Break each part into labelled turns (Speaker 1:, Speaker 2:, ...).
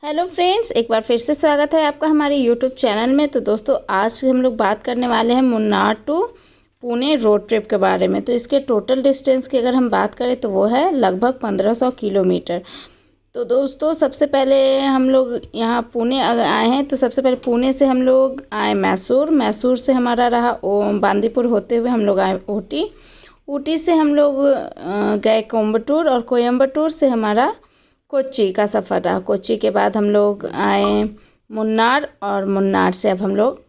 Speaker 1: Hello friends, एक बार फिर से स्वागत है आपका हमारे यूट्यूब चैनल में। तो दोस्तों, आज हम लोग बात करने वाले हैं Munnar to Pune road trip के बारे में। तो इसके टोटल डिस्टेंस की अगर हम बात करें तो वो है लगभग 1500 किलोमीटर। तो दोस्तों, सबसे पहले हम लोग यहाँ पुणे आए हैं। तो सबसे पहले पुणे से हम लोग आए मैसूर। मैसूर से हमारा रहा बांदीपुर होते हुए हम लोग आए ऊटी। ऊटी से हम लोग गए कोयम्बटूर, और कोयम्बटूर से हमारा कोच्चि का सफ़र रहा। कोच्चि के बाद हम लोग आए मुन्नार, और मुन्नार से अब हम लोग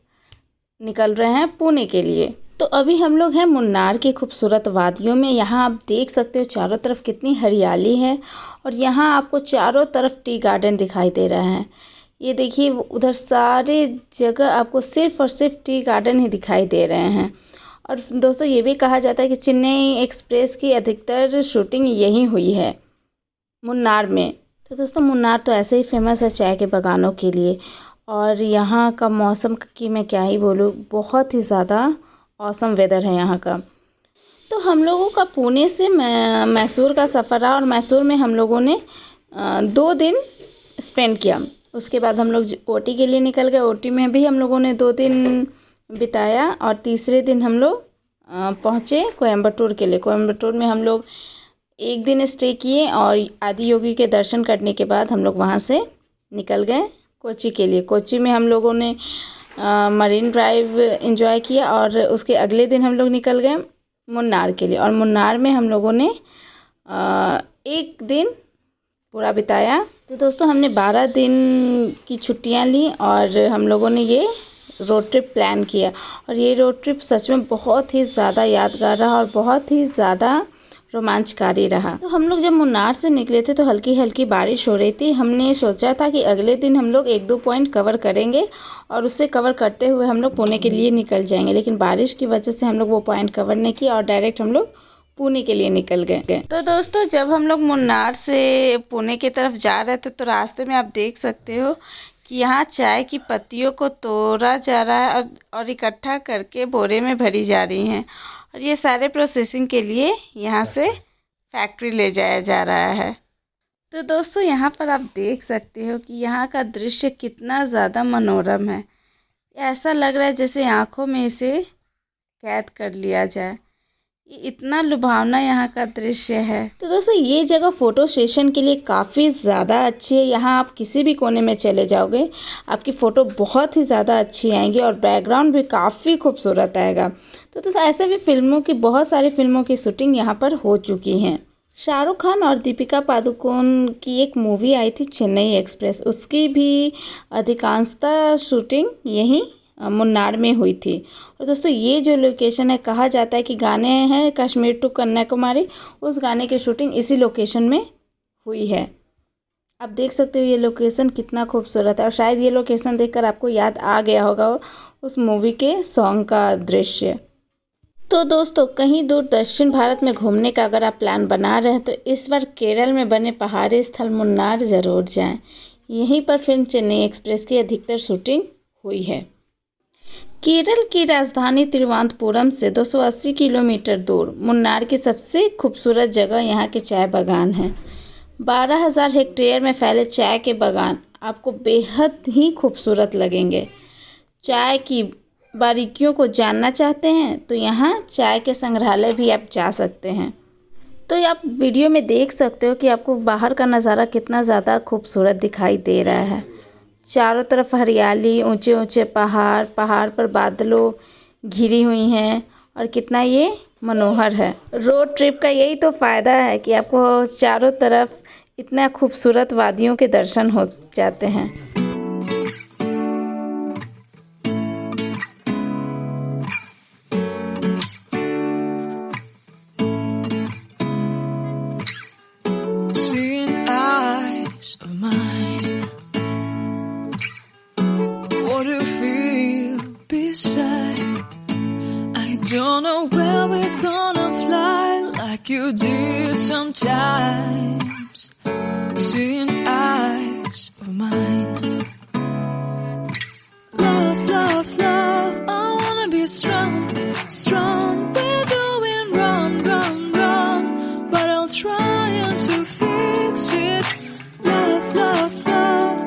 Speaker 1: निकल रहे हैं पुणे के लिए। तो अभी हम लोग हैं मुन्नार की खूबसूरत वादियों में। यहाँ आप देख सकते हो चारों तरफ कितनी हरियाली है, और यहाँ आपको चारों तरफ टी गार्डन दिखाई दे रहा है। ये देखिए, उधर सारे जगह आपको सिर्फ और सिर्फ टी गार्डन ही दिखाई दे रहे हैं। और दोस्तों, ये भी कहा जाता है कि चेन्नई एक्सप्रेस की अधिकतर शूटिंग यहीं हुई है, मुन्नार में। तो दोस्तों, मुन्नार तो ऐसे ही फेमस है चाय के बागानों के लिए। और यहाँ का मौसम की मैं क्या ही बोलूँ, बहुत ही ज़्यादा औसम वेदर है यहाँ का। तो हम लोगों का पुणे से मैसूर का सफ़र रहा, और मैसूर में हम लोगों ने 2 दिन स्पेंड किया। उसके बाद हम लोग ओटी के लिए निकल गए। ओटी में भी हम लोगों ने 2 दिन बिताया, और तीसरे दिन हम लोग पहुँचे कोयम्बटूर के लिए। कोयम्बटूर में हम लोग 1 दिन स्टे किए, और आदि योगी के दर्शन करने के बाद हम लोग वहाँ से निकल गए कोच्चि के लिए। कोच्चि में हम लोगों ने मरीन ड्राइव एंजॉय किया, और उसके अगले दिन हम लोग निकल गए मुन्नार के लिए। और मुन्नार में हम लोगों ने 1 दिन पूरा बिताया। तो दोस्तों, हमने 12 दिन की छुट्टियाँ ली, और हम लोगों ने ये रोड ट्रिप प्लान किया। और ये रोड ट्रिप सच में बहुत ही ज़्यादा यादगार रहा, और बहुत ही ज़्यादा रोमांचकारी रहा। तो हम लोग जब मुन्नार से निकले थे तो हल्की हल्की बारिश हो रही थी। हमने सोचा था कि अगले दिन हम लोग 1-2 पॉइंट कवर करेंगे, और उससे कवर करते हुए हम लोग पुणे के लिए निकल जाएंगे। लेकिन बारिश की वजह से हम लोग वो पॉइंट कवर नहीं किया, और डायरेक्ट हम लोग पुणे के लिए निकल गए। तो दोस्तों, जब हम लोग मुन्नार से पुणे की तरफ जा रहे थे तो रास्ते में आप देख सकते हो कि यहाँ चाय की पत्तियों को तोड़ा जा रहा है, और इकट्ठा करके बोरे में भरी जा रही हैं। और ये सारे प्रोसेसिंग के लिए यहाँ से फैक्ट्री ले जाया जा रहा है। तो दोस्तों, यहाँ पर आप देख सकते हो कि यहाँ का दृश्य कितना ज़्यादा मनोरम है। ऐसा लग रहा है जैसे आँखों में इसे कैद कर लिया जाए। ये इतना लुभावना यहाँ का दृश्य है। तो दोस्तों, ये जगह फ़ोटो सेशन के लिए काफ़ी ज़्यादा अच्छी है। यहाँ आप किसी भी कोने में चले जाओगे, आपकी फ़ोटो बहुत ही ज़्यादा अच्छी आएंगी, और बैकग्राउंड भी काफ़ी खूबसूरत आएगा। तो दोस्तों, ऐसे भी बहुत सारी फिल्मों की शूटिंग यहाँ पर हो चुकी हैं। शाहरुख खान और दीपिका पादुकोण की एक मूवी आई थी चेन्नई एक्सप्रेस, उसकी भी अधिकांशतः शूटिंग यहीं मुन्नार में हुई थी। और दोस्तों, ये जो लोकेशन है, कहा जाता है कि गाने हैं कश्मीर टू कन्याकुमारी, उस गाने की शूटिंग इसी लोकेशन में हुई है। आप देख सकते हो ये लोकेशन कितना खूबसूरत है, और शायद ये लोकेशन देखकर आपको याद आ गया होगा उस मूवी के सॉन्ग का दृश्य। तो दोस्तों, कहीं दूर दक्षिण भारत में घूमने का अगर आप प्लान बना रहे हैं तो इस बार केरल में बने पहाड़ी स्थल मुन्नार ज़रूर जाएं। यहीं पर फिल्म चेन्नई एक्सप्रेस की अधिकतर शूटिंग हुई है। केरल की राजधानी तिरुवनंतपुरम से 280 किलोमीटर दूर मुन्नार की सबसे खूबसूरत जगह यहाँ के चाय बागान हैं। 12,000 हेक्टेयर में फैले चाय के बागान आपको बेहद ही खूबसूरत लगेंगे। चाय की बारीकियों को जानना चाहते हैं तो यहाँ चाय के संग्रहालय भी आप जा सकते हैं। तो आप वीडियो में देख सकते हो कि आपको बाहर का नज़ारा कितना ज़्यादा खूबसूरत दिखाई दे रहा है। चारों तरफ हरियाली, ऊंचे ऊंचे पहाड़, पहाड़ पर बादलों घिरी हुई हैं, और कितना ये मनोहर है। रोड ट्रिप का यही तो फ़ायदा है कि आपको चारों तरफ इतना खूबसूरत वादियों के दर्शन हो जाते हैं।
Speaker 2: Don't know where we're gonna fly like you did sometimes. Seeing eyes of mine. Love, love, love, I wanna be strong, strong. We're doing wrong, wrong, wrong, but I'll try to fix it. Love, love, love,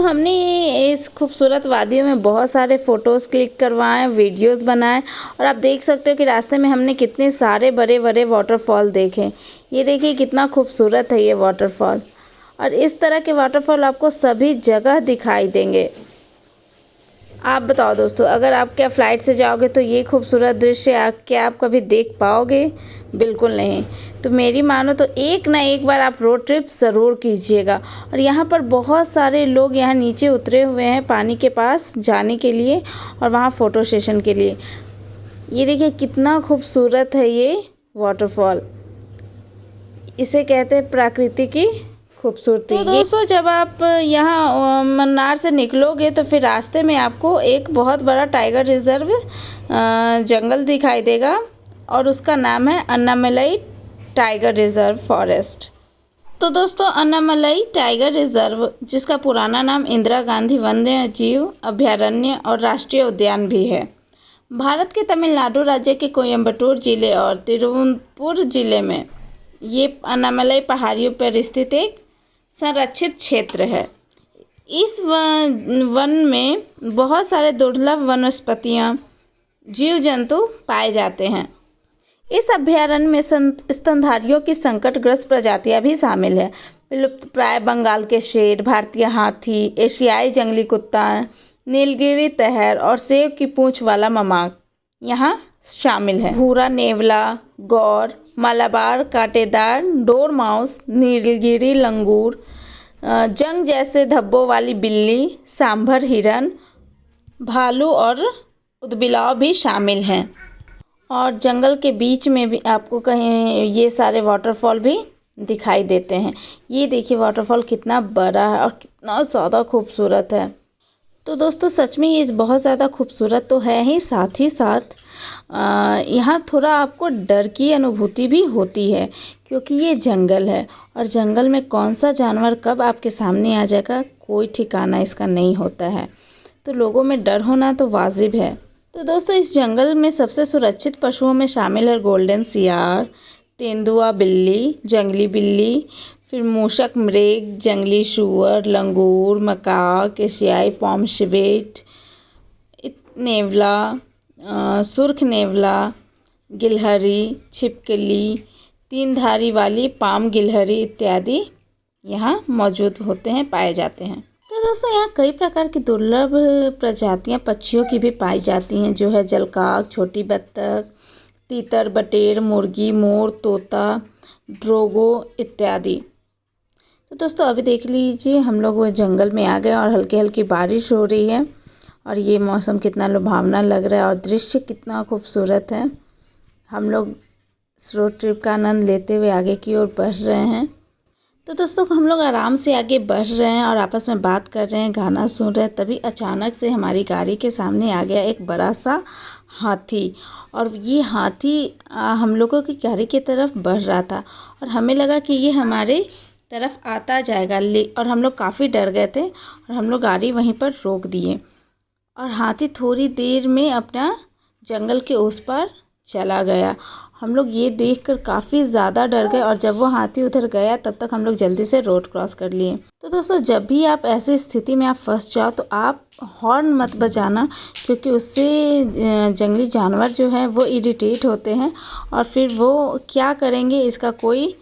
Speaker 1: हमने इस खूबसूरत वादियों में बहुत सारे photos click करवाए, videos बनाए और आप देख सकते हो कि रास्ते में हमने कितने सारे बड़े बड़े वाटरफॉल देखे। ये देखिए कितना खूबसूरत है ये वाटरफॉल, और इस तरह के वाटरफॉल आपको सभी जगह दिखाई देंगे। आप बताओ दोस्तों, अगर आप क्या फ़्लाइट से जाओगे तो ये खूबसूरत दृश्य क्या आप कभी देख पाओगे? बिल्कुल नहीं। तो मेरी मानो तो एक ना एक बार आप रोड ट्रिप ज़रूर कीजिएगा। और यहाँ पर बहुत सारे लोग यहाँ नीचे उतरे हुए हैं पानी के पास जाने के लिए और वहाँ फ़ोटो सेशन के लिए। ये देखिए कितना खूबसूरत है ये वाटरफॉल, इसे कहते हैं प्रकृति की खूबसूरती। तो दोस्तों, जब आप यहाँ मन्नार से निकलोगे तो फिर रास्ते में आपको एक बहुत बड़ा टाइगर रिजर्व जंगल दिखाई देगा और उसका नाम है अन्नामलई टाइगर रिजर्व फॉरेस्ट। तो दोस्तों, अन्नामलई टाइगर रिजर्व, जिसका पुराना नाम इंदिरा गांधी वन्य जीव अभयारण्य और राष्ट्रीय उद्यान भी है, भारत के तमिलनाडु राज्य के कोयम्बटूर जिले और तिरुवनंतपुरम जिले में ये अन्नामलई पहाड़ियों पर स्थित एक संरक्षित क्षेत्र है। इस वन में बहुत सारे दुर्लभ वनस्पतियाँ, जीव जंतु पाए जाते हैं। इस अभयारण्य में स्तनधारियों की संकटग्रस्त प्रजातियां भी शामिल है। विलुप्तप्राय बंगाल के शेर, भारतीय हाथी, एशियाई जंगली कुत्ता, नीलगिरी तहर और सेब की पूंछ वाला ममाक यहाँ शामिल है। भूरा नेवला, गौर, मलाबार कांटेदार डोरमाउस, नीलगिरी लंगूर, जंग जैसे धब्बों वाली बिल्ली, सांभर हिरन, भालू और उदबिलाव भी शामिल हैं। और जंगल के बीच में भी आपको कहीं ये सारे वाटरफॉल भी दिखाई देते हैं। ये देखिए वाटरफॉल कितना बड़ा है और कितना ज़्यादा खूबसूरत है। तो दोस्तों, सच में ये बहुत ज़्यादा खूबसूरत तो है ही, साथ ही साथ यहाँ थोड़ा आपको डर की अनुभूति भी होती है, क्योंकि ये जंगल है और जंगल में कौन सा जानवर कब आपके सामने आ जाएगा कोई ठिकाना इसका नहीं होता है। तो लोगों में डर होना तो वाजिब है। तो दोस्तों, इस जंगल में सबसे सुरक्षित पशुओं में शामिल है गोल्डन सियार, तेंदुआ बिल्ली, जंगली बिल्ली, फिर मूषक मृग, जंगली सूअर, लंगूर, मकाक, एशियाई पॉमफ्रेट, नेवला, सुर्ख नेवला, गिलहरी, छिपकली, तीन धारी वाली पाम गिलहरी इत्यादि यहाँ मौजूद होते हैं, पाए जाते हैं। तो दोस्तों, यहाँ कई प्रकार की दुर्लभ प्रजातियाँ पक्षियों की भी पाई जाती हैं, जो है जलकाक, छोटी बत्तख, तीतर, बटेर, मुर्गी, मोर, तोता, ड्रोगो इत्यादि। तो दोस्तों, अभी देख लीजिए हम लोग वो जंगल में आ गए और हल्की हल्की बारिश हो रही है और ये मौसम कितना लुभावना लग रहा है और दृश्य कितना खूबसूरत है। हम लोग इस रोड ट्रिप का आनंद लेते हुए आगे की ओर बढ़ रहे हैं। तो दोस्तों, हम लोग आराम से आगे बढ़ रहे हैं और आपस में बात कर रहे हैं, गाना सुन रहे हैं, तभी अचानक से हमारी गाड़ी के सामने आ गया एक बड़ा सा हाथी। और ये हाथी हम लोगों की गाड़ी की तरफ बढ़ रहा था और हमें लगा कि ये हमारे तरफ आता जाएगा, और हम लोग काफ़ी डर गए थे और हम लोग गाड़ी वहीं पर रोक दिए। और हाथी थोड़ी देर में अपना जंगल के उस पार चला गया। हम लोग ये देखकर काफ़ी ज़्यादा डर गए और जब वो हाथी उधर गया तब तक हम लोग जल्दी से रोड क्रॉस कर लिए। तो दोस्तों, जब भी आप ऐसी स्थिति में आप फंस जाओ तो आप हॉर्न मत बजाना, क्योंकि उससे जंगली जानवर जो है वो इरिटेट होते हैं और फिर वो क्या करेंगे इसका कोई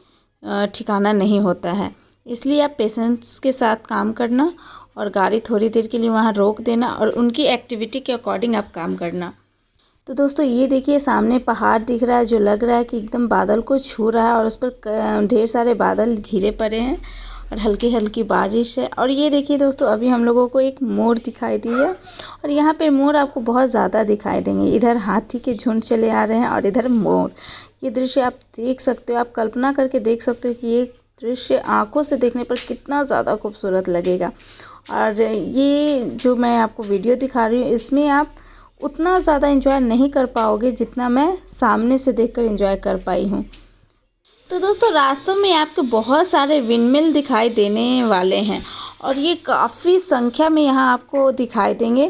Speaker 1: ठिकाना नहीं होता है। इसलिए आप पेशेंस के साथ काम करना और गाड़ी थोड़ी देर के लिए वहाँ रोक देना और उनकी एक्टिविटी के अकॉर्डिंग आप काम करना। तो दोस्तों, ये देखिए सामने पहाड़ दिख रहा है जो लग रहा है कि एकदम बादल को छू रहा है और उस पर ढेर सारे बादल घिरे पड़े हैं और हल्की हल्की बारिश है। और ये देखिए दोस्तों, अभी हम लोगों को एक मोर दिखाई दी है और यहाँ पे मोर आपको बहुत ज़्यादा दिखाई देंगे। इधर हाथी के झुंड चले आ रहे हैं और इधर मोर। ये दृश्य आप देख सकते हो, आप कल्पना करके देख सकते हो कि ये दृश्य आँखों से देखने पर कितना ज़्यादा खूबसूरत लगेगा। और ये जो मैं आपको वीडियो दिखा रही हूँ इसमें आप उतना ज़्यादा एंजॉय नहीं कर पाओगे जितना मैं सामने से देखकर एंजॉय कर पाई हूँ। तो दोस्तों, रास्तों में आपको बहुत सारे विंडमिल दिखाई देने वाले हैं और ये काफ़ी संख्या में यहाँ आपको दिखाई देंगे।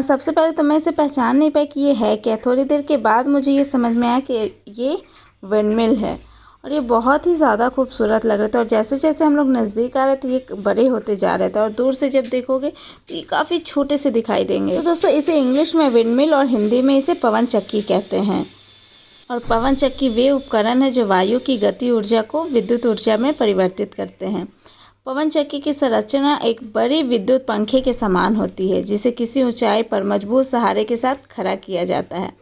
Speaker 1: सबसे पहले तो मैं इसे पहचान नहीं पाई कि ये है क्या। थोड़ी देर के बाद मुझे ये समझ में आया कि ये विंडमिल है और ये बहुत ही ज़्यादा खूबसूरत लग रहे थे। और जैसे जैसे हम लोग नज़दीक आ रहे थे ये बड़े होते जा रहे थे, और दूर से जब देखोगे तो ये काफ़ी छोटे से दिखाई देंगे। तो दोस्तों इसे इंग्लिश में विंडमिल और हिंदी में इसे पवन चक्की कहते हैं। और पवन चक्की वे उपकरण है जो वायु की गति ऊर्जा को विद्युत ऊर्जा में परिवर्तित करते हैं। पवन चक्की की संरचना एक बड़ी विद्युत पंखे के समान होती है, जिसे किसी ऊंचाई पर मजबूत सहारे के साथ खड़ा किया जाता है।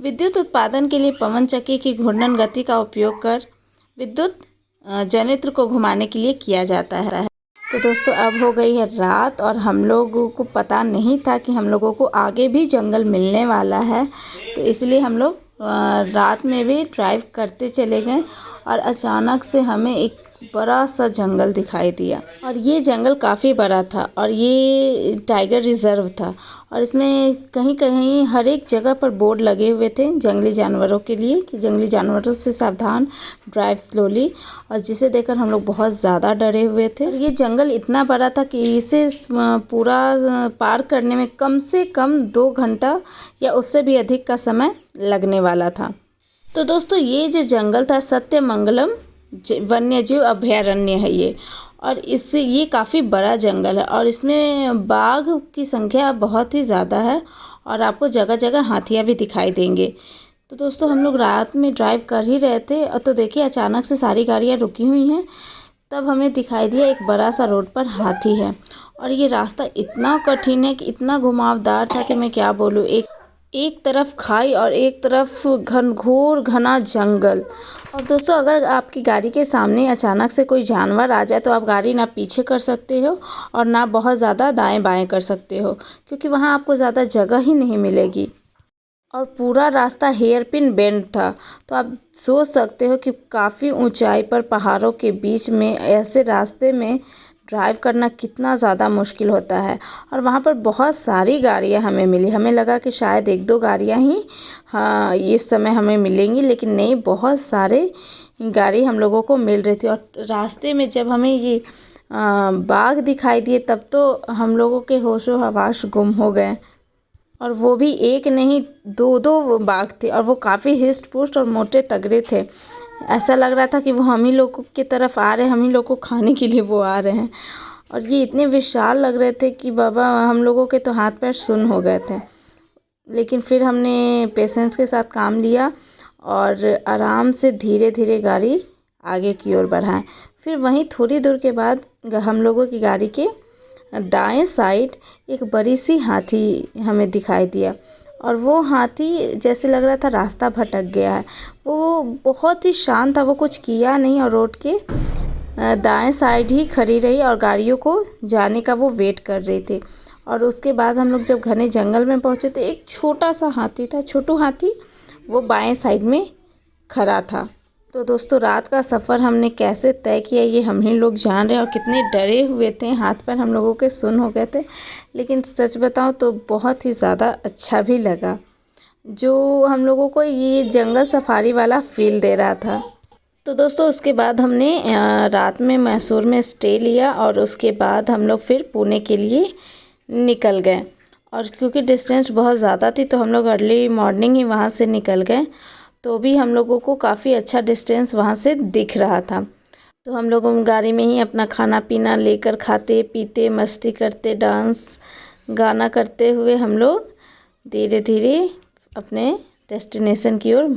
Speaker 1: विद्युत उत्पादन के लिए पवन चक्की की घूर्णन गति का उपयोग कर विद्युत जनित्र को घुमाने के लिए किया जाता है। तो दोस्तों अब हो गई है रात, और हम लोगों को पता नहीं था कि हम लोगों को आगे भी जंगल मिलने वाला है, तो इसलिए हम लोग रात में भी ड्राइव करते चले गए। और अचानक से हमें एक बड़ा सा जंगल दिखाई दिया, और ये जंगल काफ़ी बड़ा था, और ये टाइगर रिज़र्व था। और इसमें कहीं कहीं हर एक जगह पर बोर्ड लगे हुए थे जंगली जानवरों के लिए कि जंगली जानवरों से सावधान, ड्राइव स्लोली, और जिसे देखकर हम लोग बहुत ज़्यादा डरे हुए थे। ये जंगल इतना बड़ा था कि इसे पूरा पार करने में कम से कम 2 घंटा या उससे भी अधिक का समय लगने वाला था। तो दोस्तों ये जो जंगल था सत्यमंगलम वन्यजीव अभयारण्य है ये, और इससे ये काफ़ी बड़ा जंगल है, और इसमें बाघ की संख्या बहुत ही ज़्यादा है, और आपको जगह जगह हाथियाँ भी दिखाई देंगे। तो दोस्तों हम लोग रात में ड्राइव कर ही रहे थे, और तो देखिए अचानक से सारी गाड़ियाँ रुकी हुई हैं। तब हमें दिखाई दिया एक बड़ा सा रोड पर हाथी है, और ये रास्ता इतना कठिन है कि इतना घुमावदार था कि मैं क्या बोलूँ। एक तरफ खाई और एक तरफ घनघोर घना जंगल। और दोस्तों अगर आपकी गाड़ी के सामने अचानक से कोई जानवर आ जाए तो आप गाड़ी ना पीछे कर सकते हो और ना बहुत ज़्यादा दाएं बाएं कर सकते हो, क्योंकि वहाँ आपको ज़्यादा जगह ही नहीं मिलेगी। और पूरा रास्ता हेयर पिन बेंड था, तो आप सोच सकते हो कि काफ़ी ऊंचाई पर पहाड़ों के बीच में ऐसे रास्ते में ड्राइव करना कितना ज़्यादा मुश्किल होता है। और वहाँ पर बहुत सारी गाड़ियाँ हमें मिली, हमें लगा कि शायद 1-2 गाड़ियाँ ही इस समय हमें मिलेंगी, लेकिन नहीं, बहुत सारे गाड़ी हम लोगों को मिल रही थी। और रास्ते में जब हमें ये बाघ दिखाई दिए तब तो हम लोगों के होशो हवास गुम हो गए। और वो भी एक नहीं 2-2 बाघ थे, और वो काफ़ी हिस्ट पुस्ट और मोटे तगड़े थे। ऐसा लग रहा था कि वो हम ही लोगों की तरफ आ रहे हैं, हम ही लोग को खाने के लिए वो आ रहे हैं। और ये इतने विशाल लग रहे थे कि बाबा हम लोगों के तो हाथ पैर सुन्न हो गए थे। लेकिन फिर हमने पेशेंस के साथ काम लिया और आराम से धीरे धीरे गाड़ी आगे की ओर बढ़ाएं। फिर वहीं थोड़ी दूर के बाद हम लोगों की गाड़ी के दाएं साइड एक बड़ी सी हाथी हमें दिखाई दिया, और वो हाथी जैसे लग रहा था रास्ता भटक गया है। वो बहुत ही शांत था, वो कुछ किया नहीं और रोड के दाएं साइड ही खड़ी रही और गाड़ियों को जाने का वो वेट कर रही थी। और उसके बाद हम लोग जब घने जंगल में पहुंचे तो एक छोटा सा हाथी था, छोटू हाथी, वो बाएं साइड में खड़ा था। तो दोस्तों रात का सफ़र हमने कैसे तय किया ये हम ही लोग जान रहे हैं, और कितने डरे हुए थे, हाथ पैर हम लोगों के सुन्न हो गए थे। लेकिन सच बताऊं तो बहुत ही ज़्यादा अच्छा भी लगा, जो हम लोगों को ये जंगल सफारी वाला फील दे रहा था। तो दोस्तों उसके बाद हमने रात में मैसूर में स्टे लिया, और उसके बाद हम लोग फिर पुणे के लिए निकल गए। और क्योंकि डिस्टेंस बहुत ज़्यादा थी तो हम लोग अर्ली मॉर्निंग ही वहाँ से निकल गए, तो भी हम लोगों को काफ़ी अच्छा डिस्टेंस वहाँ से दिख रहा था। तो हम लोग गाड़ी में ही अपना खाना पीना लेकर खाते पीते मस्ती करते डांस गाना करते हुए हम लोग धीरे धीरे अपने डेस्टिनेशन की ओर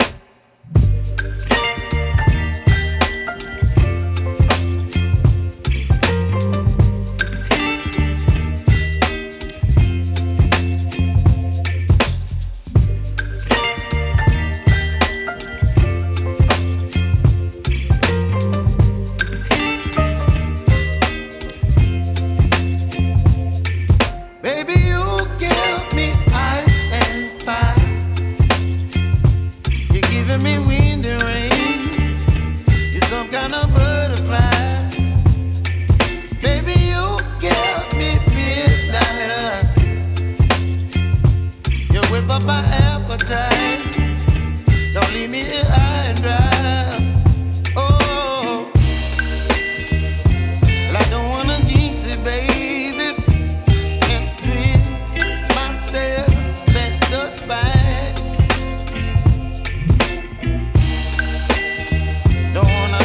Speaker 3: Don't wanna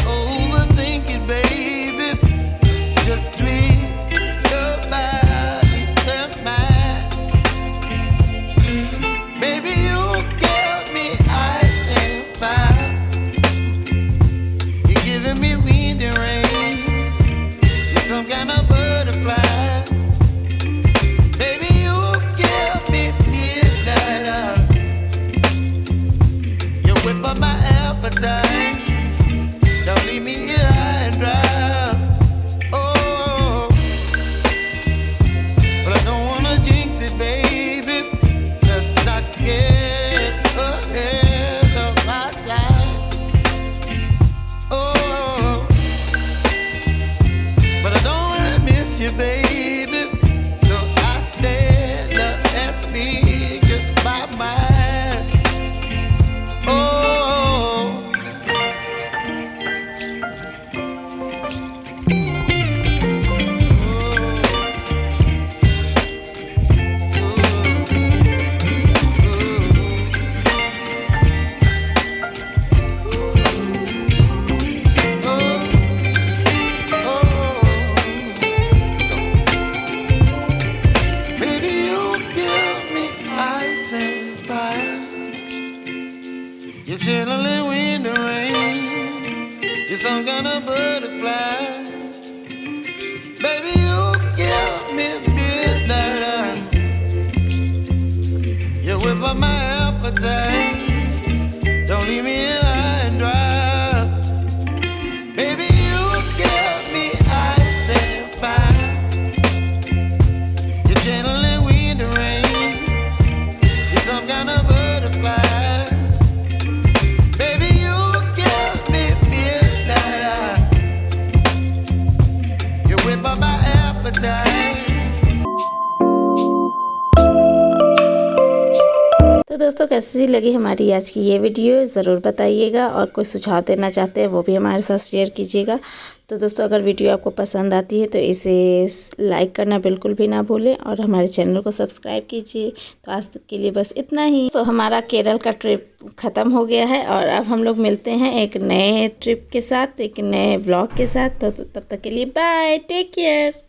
Speaker 3: You're chilling in the rain. You're some kind of butterfly. Baby, you give me midnight. You whip up my appetite. Don't leave me high and dry. Baby, you give me ice and fire. You're channeling wind and rain. You're some kind of butterfly. Baby, you give me midnight. You whip up my appetite.
Speaker 1: तो दोस्तों कैसी लगी हमारी आज की ये video ज़रूर बताइएगा, और कोई सुझाव देना चाहते हैं वो भी हमारे साथ शेयर कीजिएगा। तो दोस्तों अगर वीडियो आपको पसंद आती है तो इसे लाइक करना बिल्कुल भी ना भूलें, और हमारे चैनल को सब्सक्राइब कीजिए। तो आज तक के लिए बस इतना ही। तो हमारा केरल का ट्रिप ख़त्म हो गया है, और अब हम लोग मिलते हैं एक नए ट्रिप के साथ, एक नए व्लॉग के साथ। तो तब तक के लिए बाय, टेक केयर।